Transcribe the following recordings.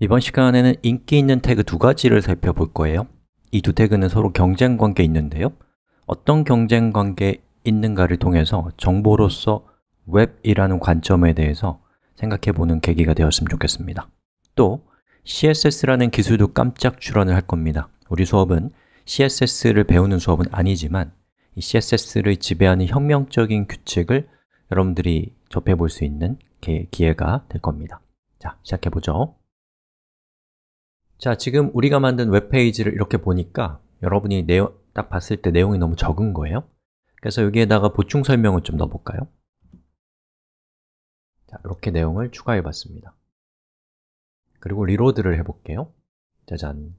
이번 시간에는 인기 있는 태그 두 가지를 살펴볼 거예요. 이 두 태그는 서로 경쟁 관계에 있는데요. 어떤 경쟁 관계에 있는가를 통해서 정보로서 웹이라는 관점에 대해서 생각해 보는 계기가 되었으면 좋겠습니다. 또 CSS라는 기술도 깜짝 출원을 할 겁니다. 우리 수업은 CSS를 배우는 수업은 아니지만 이 CSS를 지배하는 혁명적인 규칙을 여러분들이 접해볼 수 있는 기회가 될 겁니다. 자, 시작해보죠. 자, 지금 우리가 만든 웹페이지를 이렇게 보니까 여러분이 딱 봤을 때 내용이 너무 적은 거예요. 그래서 여기에다가 보충 설명을 좀 넣어볼까요? 자, 이렇게 내용을 추가해 봤습니다. 그리고 리로드를 해볼게요. 짜잔.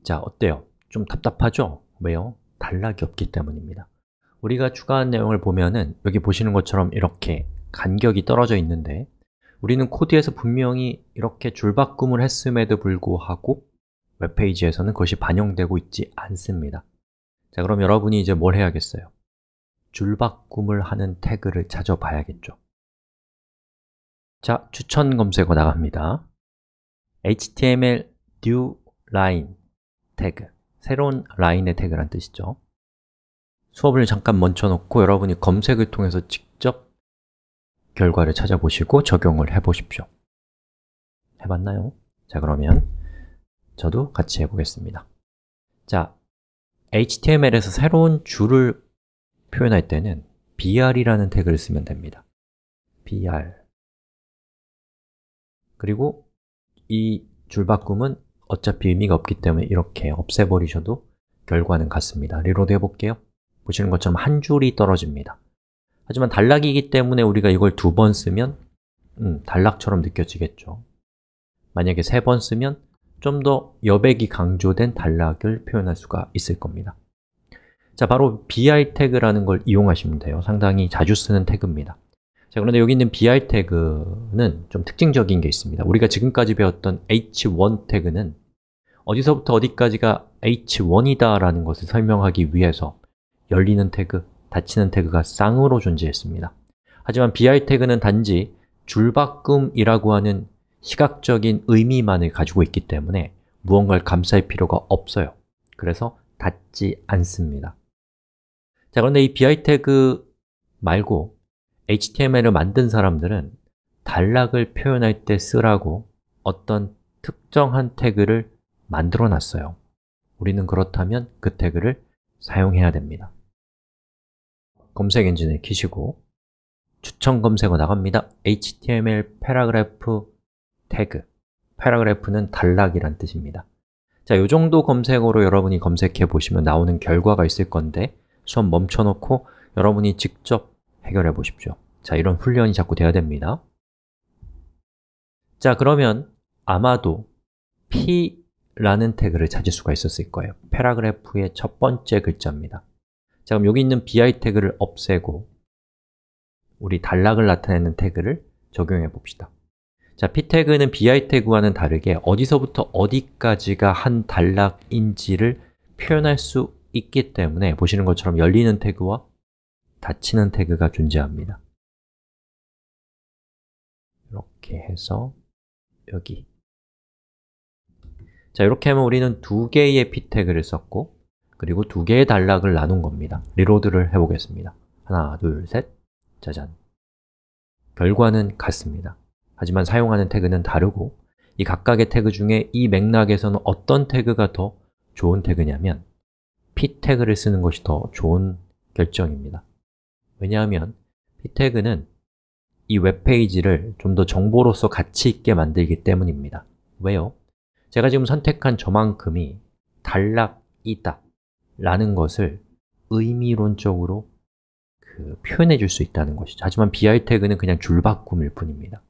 자, 어때요? 좀 답답하죠? 왜요? 단락이 없기 때문입니다. 우리가 추가한 내용을 보면은 여기 보시는 것처럼 이렇게 간격이 떨어져 있는데 우리는 코드에서 분명히 이렇게 줄바꿈을 했음에도 불구하고 웹페이지에서는 그것이 반영되고 있지 않습니다. 자, 그럼 여러분이 이제 뭘 해야겠어요? 줄바꿈을 하는 태그를 찾아봐야겠죠. 자, 추천 검색어 나갑니다. HTML new line 태그, 새로운 라인의 태그란 뜻이죠. 수업을 잠깐 멈춰놓고 여러분이 검색을 통해서 직접 결과를 찾아보시고 적용을 해보십시오. 해봤나요? 자, 그러면 저도 같이 해보겠습니다. 자, HTML에서 새로운 줄을 표현할 때는 br이라는 태그를 쓰면 됩니다. br. 그리고 이 줄바꿈은 어차피 의미가 없기 때문에 이렇게 없애버리셔도 결과는 같습니다. 리로드 해볼게요. 보시는 것처럼 한 줄이 떨어집니다. 하지만 단락이기 때문에 우리가 이걸 두 번 쓰면 단락처럼 느껴지겠죠. 만약에 세 번 쓰면 좀 더 여백이 강조된 단락을 표현할 수가 있을 겁니다. 자, 바로 bi 태그라는 걸 이용하시면 돼요. 상당히 자주 쓰는 태그입니다. 자, 그런데 여기 있는 bi 태그는 좀 특징적인 게 있습니다. 우리가 지금까지 배웠던 h1 태그는 어디서부터 어디까지가 h1이다 라는 것을 설명하기 위해서 열리는 태그, 닫히는 태그가 쌍으로 존재했습니다. 하지만 bi 태그는 단지 줄바꿈이라고 하는 시각적인 의미만을 가지고 있기 때문에 무언가를 감쌀 필요가 없어요. 그래서 닫지 않습니다. 자, 그런데 이 bi 태그 말고 HTML을 만든 사람들은 단락을 표현할 때 쓰라고 어떤 특정한 태그를 만들어 놨어요. 우리는 그렇다면 그 태그를 사용해야 됩니다. 검색 엔진을 키시고 추천 검색어 나갑니다. HTML 패러그래프 태그, 패러그래프는 단락이란 뜻입니다. 자, 이 정도 검색어로 여러분이 검색해 보시면 나오는 결과가 있을 건데 수업 멈춰놓고 여러분이 직접 해결해 보십시오. 자, 이런 훈련이 자꾸 돼야 됩니다. 자, 그러면 아마도 P라는 태그를 찾을 수가 있었을 거예요. 패러그래프의 첫 번째 글자입니다. 자, 그럼 여기 있는 bi 태그를 없애고 우리 단락을 나타내는 태그를 적용해 봅시다. 자, p 태그는 bi 태그와는 다르게 어디서부터 어디까지가 한 단락인지를 표현할 수 있기 때문에 보시는 것처럼 열리는 태그와 닫히는 태그가 존재합니다. 이렇게 해서 여기. 자, 이렇게 하면 우리는 두 개의 p 태그를 썼고 그리고 두 개의 단락을 나눈 겁니다. 리로드를 해보겠습니다. 하나, 둘, 셋, 짜잔. 결과는 같습니다. 하지만 사용하는 태그는 다르고 이 각각의 태그 중에 이 맥락에서는 어떤 태그가 더 좋은 태그냐면 p 태그를 쓰는 것이 더 좋은 결정입니다. 왜냐하면 p 태그는 이 웹페이지를 좀 더 정보로서 가치 있게 만들기 때문입니다. 왜요? 제가 지금 선택한 저만큼이 단락이다 라는 것을 의미론적으로 표현해 줄 수 있다는 것이죠. 하지만 bi 태그는 그냥 줄바꿈일 뿐입니다.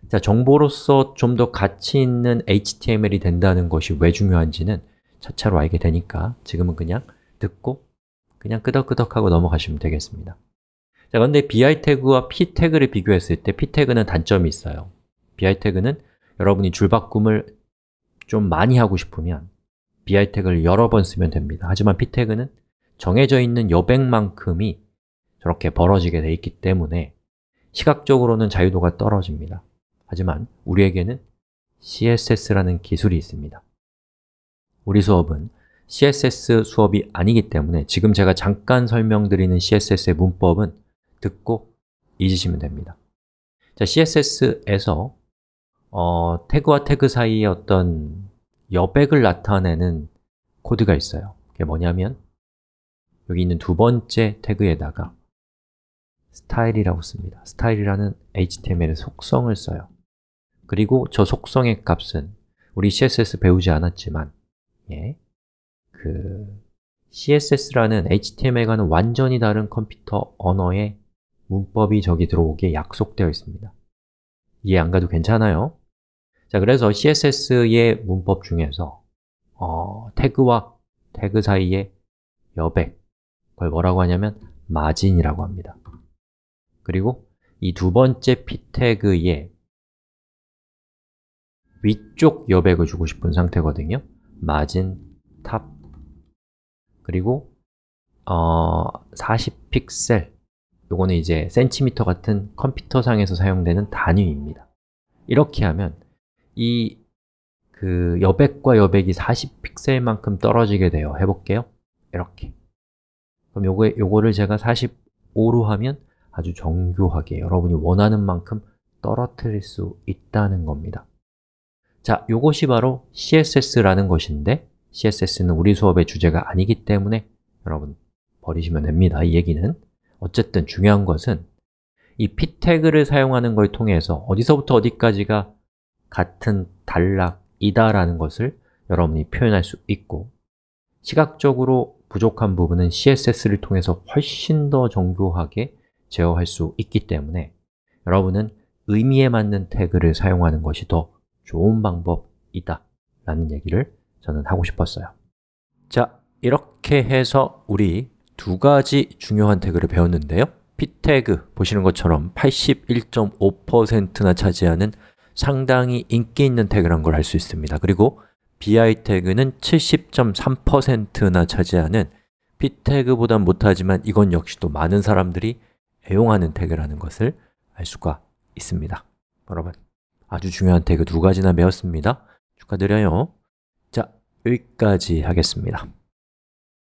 자, 정보로서 좀 더 가치 있는 HTML이 된다는 것이 왜 중요한지는 차차로 알게 되니까 지금은 그냥 듣고 그냥 끄덕끄덕하고 넘어가시면 되겠습니다. 자, 그런데 bi 태그와 p 태그를 비교했을 때 p 태그는 단점이 있어요. bi 태그는 여러분이 줄바꿈을 좀 많이 하고 싶으면 bi 태그를 여러 번 쓰면 됩니다. 하지만 p 태그는 정해져 있는 여백만큼이 저렇게 벌어지게 돼 있기 때문에 시각적으로는 자유도가 떨어집니다. 하지만 우리에게는 CSS라는 기술이 있습니다. 우리 수업은 CSS 수업이 아니기 때문에 지금 제가 잠깐 설명드리는 CSS의 문법은 듣고 잊으시면 됩니다. 자, CSS에서 태그와 태그 사이에 어떤 여백을 나타내는 코드가 있어요. 그게 뭐냐면 여기 있는 두 번째 태그에다가 스타일이라고 씁니다. 스타일이라는 HTML의 속성을 써요. 그리고 저 속성의 값은 우리 CSS 배우지 않았지만 CSS라는 HTML과는 완전히 다른 컴퓨터 언어의 문법이 저기 들어오게 약속되어 있습니다. 이해 안 가도 괜찮아요? 자, 그래서 CSS의 문법 중에서 태그와 태그 사이의 여백, 그걸 뭐라고 하냐면 마진이라고 합니다. 그리고 이 두 번째 p 태그의 위쪽 여백을 주고 싶은 상태거든요. 마진, 탑, 그리고 40픽셀, 요거는 이제 센티미터 같은 컴퓨터상에서 사용되는 단위입니다. 이렇게 하면 이 여백과 여백이 40픽셀만큼 떨어지게 돼요. 해볼게요. 이렇게. 그럼 요거를 제가 45로 하면 아주 정교하게 여러분이 원하는 만큼 떨어뜨릴 수 있다는 겁니다. 자, 요것이 바로 CSS라는 것인데 CSS는 우리 수업의 주제가 아니기 때문에 여러분 버리시면 됩니다. 이 얘기는. 어쨌든 중요한 것은 이 p 태그를 사용하는 걸 통해서 어디서부터 어디까지가 같은 단락이다라는 것을 여러분이 표현할 수 있고, 시각적으로 부족한 부분은 CSS를 통해서 훨씬 더 정교하게 제어할 수 있기 때문에 여러분은 의미에 맞는 태그를 사용하는 것이 더 좋은 방법이다 라는 얘기를 저는 하고 싶었어요. 자, 이렇게 해서 우리 두 가지 중요한 태그를 배웠는데요. p 태그 보시는 것처럼 81.5%나 차지하는 상당히 인기 있는 태그라는 걸 알 수 있습니다. 그리고 bi 태그는 70.3%나 차지하는 p 태그보다 못하지만 이건 역시 또 많은 사람들이 애용하는 태그라는 것을 알 수가 있습니다. 여러분, 아주 중요한 태그 두 가지나 배웠습니다. 축하드려요. 자, 여기까지 하겠습니다.